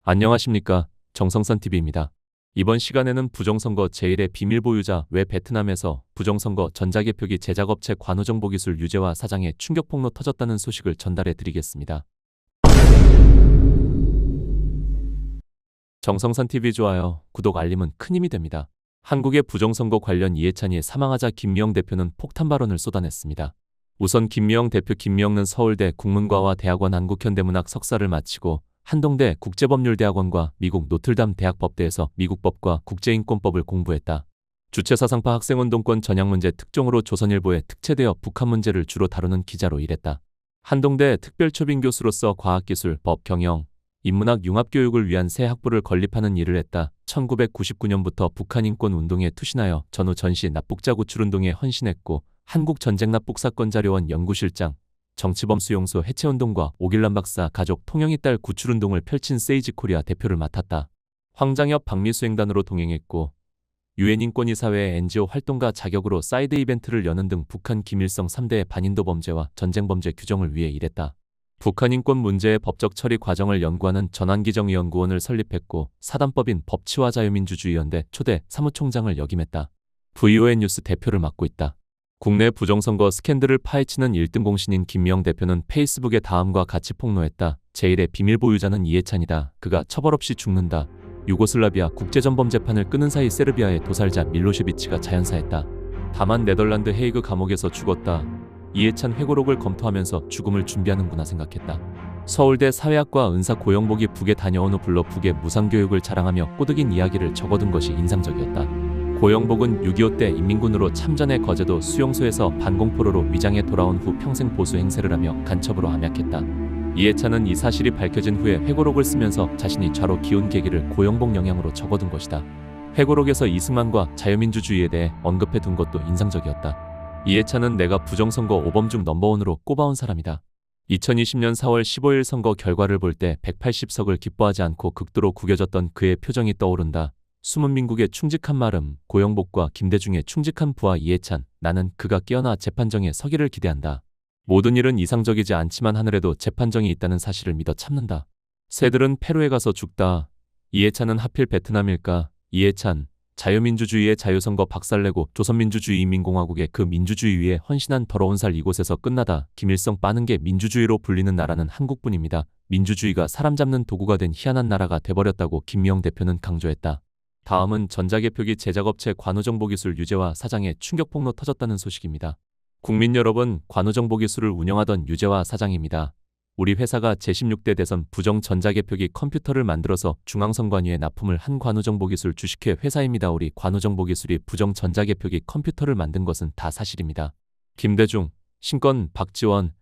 안녕하십니까. 정성선TV입니다. 이번 시간에는 부정선거 제1의 비밀 보유자 왜 베트남에서 부정선거 전자개표기 제작업체 관우정보기술 유재화 사장의 충격폭로 터졌다는 소식을 전달해 드리겠습니다. 정성선TV 좋아요, 구독, 알림은 큰 힘이 됩니다. 한국의 부정선거 관련 이해찬이 사망하자 김미영 대표는 폭탄 발언을 쏟아냈습니다. 우선 김미영 대표는 서울대 국문과와 대학원 한국현대문학 석사를 마치고 한동대 국제법률대학원과 미국 노틀담 대학 법대에서 미국법과 국제인권법을 공부했다. 주체사상파 학생운동권 전향문제 특종으로 조선일보에 특채되어 북한 문제를 주로 다루는 기자로 일했다. 한동대 특별초빙 교수로서 과학기술, 법, 경영, 인문학 융합교육을 위한 새 학부를 건립하는 일을 했다. 1999년부터 북한인권운동에 투신하여 전후 전시 납북자 구출운동에 헌신했고 한국전쟁납북사건자료원 연구실장, 정치범수용소 해체운동과 오길남 박사 가족 통영이 딸 구출운동을 펼친 세이지코리아 대표를 맡았다. 황장엽 박미수행단으로 동행했고 유엔 인권이사회의 NGO 활동가 자격으로 사이드 이벤트를 여는 등 북한 김일성 3대 반인도 범죄와 전쟁범죄 규정을 위해 일했다. 북한 인권 문제의 법적 처리 과정을 연구하는 전환기정연구원을 설립했고 사단법인 법치와자유민주주의연대 초대 사무총장을 역임했다. VON 뉴스 대표를 맡고 있다. 국내 부정선거 스캔들을 파헤치는 1등 공신인 김미영 대표는 페이스북에 다음과 같이 폭로했다. 제1의 비밀 보유자는 이해찬이다. 그가 처벌 없이 죽는다. 유고슬라비아 국제전범재판을 끄는 사이 세르비아의 도살자 밀로셰비치가 자연사했다. 다만 네덜란드 헤이그 감옥에서 죽었다. 이해찬 회고록을 검토하면서 죽음을 준비하는구나 생각했다. 서울대 사회학과 은사 고영복이 북에 다녀온 후 불러 북의 무상교육을 자랑하며 꼬드긴 이야기를 적어둔 것이 인상적이었다. 고영복은 6.25 때 인민군으로 참전해 거제도 수용소에서 반공포로로 위장해 돌아온 후 평생 보수 행세를 하며 간첩으로 암약했다. 이해찬은 이 사실이 밝혀진 후에 회고록을 쓰면서 자신이 좌로 기운 계기를 고영복 영향으로 적어둔 것이다. 회고록에서 이승만과 자유민주주의에 대해 언급해둔 것도 인상적이었다. 이해찬은 내가 부정선거 5범 중 넘버원으로 꼽아온 사람이다. 2020년 4월 15일 선거 결과를 볼 때 180석을 기뻐하지 않고 극도로 구겨졌던 그의 표정이 떠오른다. 숨은 민국에 충직한 마름, 고영복과 김대중에 충직한 부하 이해찬, 나는 그가 깨어나 재판정에 서기를 기대한다. 모든 일은 이상적이지 않지만 하늘에도 재판정이 있다는 사실을 믿어 참는다. 새들은 페루에 가서 죽다. 이해찬은 하필 베트남일까? 이해찬, 자유민주주의의 자유선거 박살내고 조선민주주의인민공화국의 그 민주주의 위에 헌신한 더러운 살 이곳에서 끝나다. 김일성 빠는 게 민주주의로 불리는 나라는 한국뿐입니다. 민주주의가 사람 잡는 도구가 된 희한한 나라가 돼버렸다고 김미영 대표는 강조했다. 다음은 전자개표기 제작업체 관우정보기술 유재화 사장의 충격폭로 터졌다는 소식입니다. 국민 여러분, 관우정보기술을 운영하던 유재화 사장입니다. 우리 회사가 제16대 대선 부정 전자개표기 컴퓨터를 만들어서 중앙선관위에 납품을 한 관우정보기술 주식회 회사입니다. 우리 관우정보기술이 부정 전자개표기 컴퓨터를 만든 것은 다 사실입니다. 김대중, 신권, 박지원,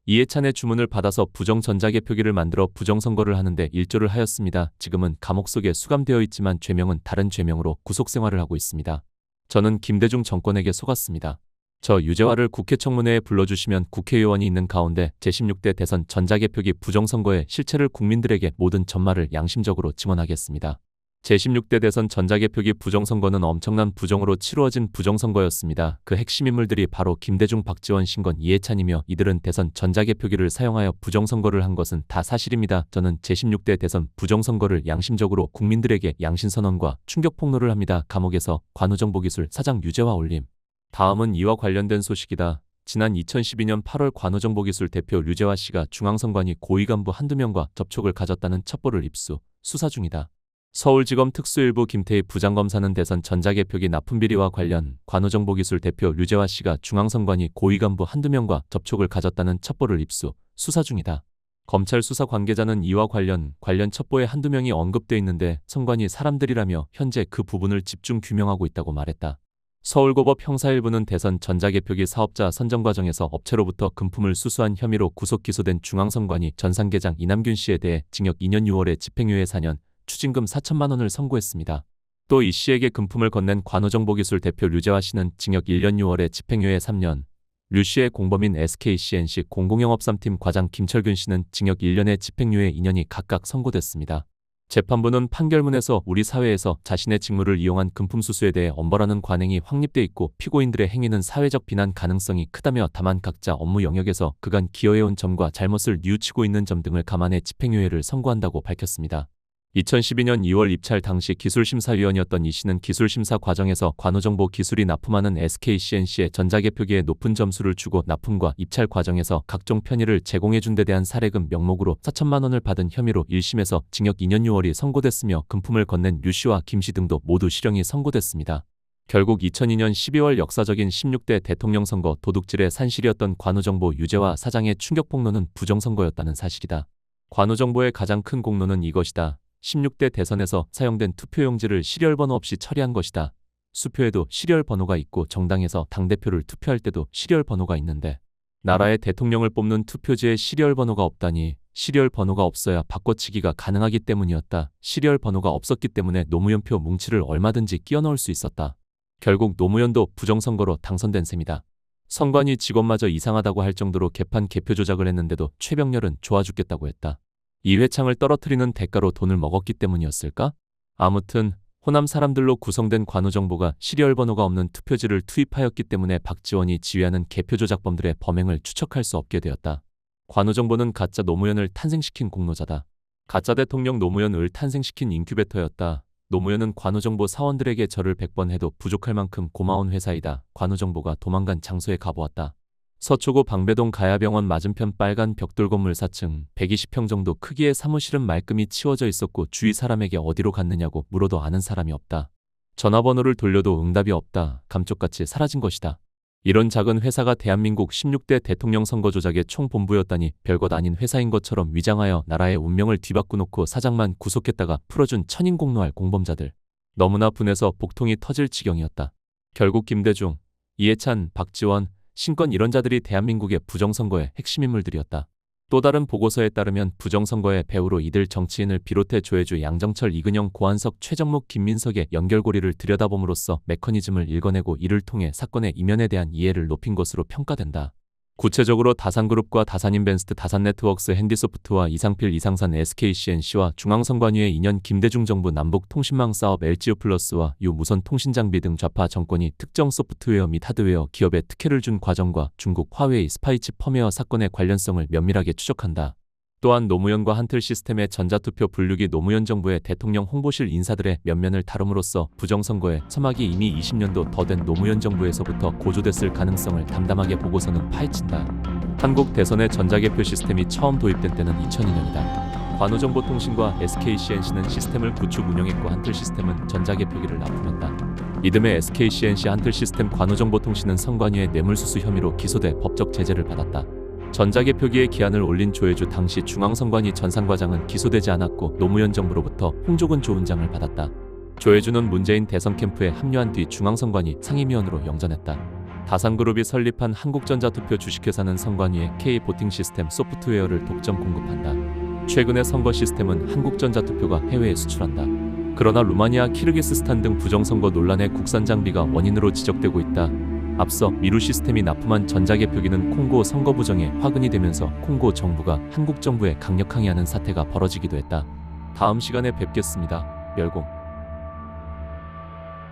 이해찬의 주문을 받아서 부정 전자개표기를 만들어 부정선거를 하는데 일조를 하였습니다. 지금은 감옥 속에 수감되어 있지만 죄명은 다른 죄명으로 구속생활을 하고 있습니다. 저는 김대중 정권에게 속았습니다. 저 유재화를 국회 청문회에 불러주시면 국회의원이 있는 가운데 제16대 대선 전자개표기 부정선거의 실체를 국민들에게 모든 전말을 양심적으로 증언하겠습니다. 제16대 대선 전자개표기 부정선거는 엄청난 부정으로 치루어진 부정선거였습니다. 그 핵심 인물들이 바로 김대중, 박지원, 신권, 이해찬이며 이들은 대선 전자개표기를 사용하여 부정선거를 한 것은 다 사실입니다. 저는 제16대 대선 부정선거를 양심적으로 국민들에게 양심선언과 충격폭로를 합니다. 감옥에서 관우정보기술 사장 유재화 올림. 다음은 이와 관련된 소식이다. 지난 2012년 8월 관우정보기술 대표 유재화 씨가 중앙선관위 고위 간부 한두 명과 접촉을 가졌다는 첩보를 입수, 수사 중이다. 서울지검 특수일부 김태희 부장검사는 대선 전자개표기 납품비리와 관련 관우정보기술 대표 유재화 씨가 중앙선관위 고위 간부 한두 명과 접촉을 가졌다는 첩보를 입수, 수사 중이다. 검찰 수사 관계자는 이와 관련 첩보에 한두 명이 언급돼 있는데 선관위 사람들이라며 현재 그 부분을 집중 규명하고 있다고 말했다. 서울고법 형사1부는 대선 전자개표기 사업자 선정 과정에서 업체로부터 금품을 수수한 혐의로 구속 기소된 중앙선관위 전상계장 이남균 씨에 대해 징역 2년 6월에 집행유예 4년, 추징금 4천만 원을 선고했습니다. 또 이 씨에게 금품을 건넨 관우정보기술 대표 유재화 씨는 징역 1년 6월에 집행유예 3년, 류 씨의 공범인 SKCNC 공공영업 3팀 과장 김철균 씨는 징역 1년에 집행유예 2년이 각각 선고됐습니다. 재판부는 판결문에서 우리 사회에서 자신의 직무를 이용한 금품 수수에 대해 엄벌하는 관행이 확립돼 있고 피고인들의 행위는 사회적 비난 가능성이 크다며 다만 각자 업무 영역에서 그간 기여해온 점과 잘못을 뉘우치고 있는 점 등을 감안해 집행유예를 선고한다고 밝혔습니다. 2012년 2월 입찰 당시 기술심사위원이었던 이 씨는 기술심사 과정에서 관우정보 기술이 납품하는 SKCNC에 전자개표기에 높은 점수를 주고 납품과 입찰 과정에서 각종 편의를 제공해준 데 대한 사례금 명목으로 4천만 원을 받은 혐의로 1심에서 징역 2년 6월이 선고됐으며 금품을 건넨 유 씨와 김 씨 등도 모두 실형이 선고됐습니다. 결국 2002년 12월 역사적인 16대 대통령 선거 도둑질의 산실이었던 관우정보 유죄와 사장의 충격 폭로는 부정선거였다는 사실이다. 관우정보의 가장 큰 공로는 이것이다. 16대 대선에서 사용된 투표용지를 시리얼 번호 없이 처리한 것이다. 수표에도 시리얼 번호가 있고 정당에서 당대표를 투표할 때도 시리얼 번호가 있는데 나라의 대통령을 뽑는 투표지에 시리얼 번호가 없다니 시리얼 번호가 없어야 바꿔치기가 가능하기 때문이었다. 시리얼 번호가 없었기 때문에 노무현표 뭉치를 얼마든지 끼워 넣을 수 있었다. 결국 노무현도 부정선거로 당선된 셈이다. 선관위 직원마저 이상하다고 할 정도로 개판 개표 조작을 했는데도 최병렬은 좋아 죽겠다고 했다. 이회창을 떨어뜨리는 대가로 돈을 먹었기 때문이었을까? 아무튼 호남 사람들로 구성된 관우정보가 시리얼 번호가 없는 투표지를 투입하였기 때문에 박지원이 지휘하는 개표 조작범들의 범행을 추측할 수 없게 되었다. 관우정보는 가짜 노무현을 탄생시킨 공로자다. 가짜 대통령 노무현을 탄생시킨 인큐베터였다. 노무현은 관우정보 사원들에게 절을 100번 해도 부족할 만큼 고마운 회사이다. 관우정보가 도망간 장소에 가보았다. 서초구 방배동 가야병원 맞은편 빨간 벽돌 건물 4층 120평 정도 크기의 사무실은 말끔히 치워져 있었고 주위 사람에게 어디로 갔느냐고 물어도 아는 사람이 없다. 전화번호를 돌려도 응답이 없다. 감쪽같이 사라진 것이다. 이런 작은 회사가 대한민국 16대 대통령 선거 조작의 총본부였다니 별것 아닌 회사인 것처럼 위장하여 나라의 운명을 뒤바꾸놓고 사장만 구속했다가 풀어준 천인공노할 공범자들. 너무나 분해서 복통이 터질 지경이었다. 결국 김대중, 이해찬, 박지원, 신권 이런 자들이 대한민국의 부정선거의 핵심 인물들이었다. 또 다른 보고서에 따르면 부정선거의 배후로 이들 정치인을 비롯해 조혜주, 양정철, 이근영, 고한석, 최정묵, 김민석의 연결고리를 들여다봄으로써 메커니즘을 읽어내고 이를 통해 사건의 이면에 대한 이해를 높인 것으로 평가된다. 구체적으로 다산그룹과 다산인벤스트, 다산네트워크스, 핸디소프트와 이상필, 이상산, SKCNC와 중앙선관위의 인연, 김대중 정부 남북통신망 사업, LGU+와 유 무선통신장비 등 좌파 정권이 특정 소프트웨어 및 하드웨어 기업에 특혜를 준 과정과 중국 화웨이 스파이치 펌웨어 사건의 관련성을 면밀하게 추적한다. 또한 노무현과 한틀 시스템의 전자투표 분류기, 노무현 정부의 대통령 홍보실 인사들의 면면을 다룸으로써 부정선거의 서막이 이미 20년도 더 된 노무현 정부에서부터 고조됐을 가능성을 담담하게 보고서는 파헤친다. 한국 대선의 전자개표 시스템이 처음 도입된 때는 2002년이다. 관우정보통신과 SKCNC는 시스템을 구축 운영했고 한틀 시스템은 전자개표기를 납품했다. 이듬해 SKCNC 한틀 시스템 관우정보통신은 선관위의 뇌물수수 혐의로 기소돼 법적 제재를 받았다. 전자개표기의 기한을 올린 조혜주 당시 중앙선관위 전산과장은 기소되지 않았고 노무현 정부로부터 홍조근 조은장을 받았다. 조혜주는 문재인 대선 캠프에 합류한 뒤 중앙선관위 상임위원으로 영전했다. 다산그룹이 설립한 한국전자투표 주식회사는 선관위에 K보팅 시스템 소프트웨어를 독점 공급한다. 최근의 선거 시스템은 한국전자투표가 해외에 수출한다. 그러나 루마니아, 키르기스스탄 등 부정선거 논란의 국산 장비가 원인으로 지적되고 있다. 앞서 미루 시스템이 납품한 전자개표기는 콩고 선거 부정에 화근이 되면서 콩고 정부가 한국 정부에 강력 항의하는 사태가 벌어지기도 했다. 다음 시간에 뵙겠습니다. 멸공.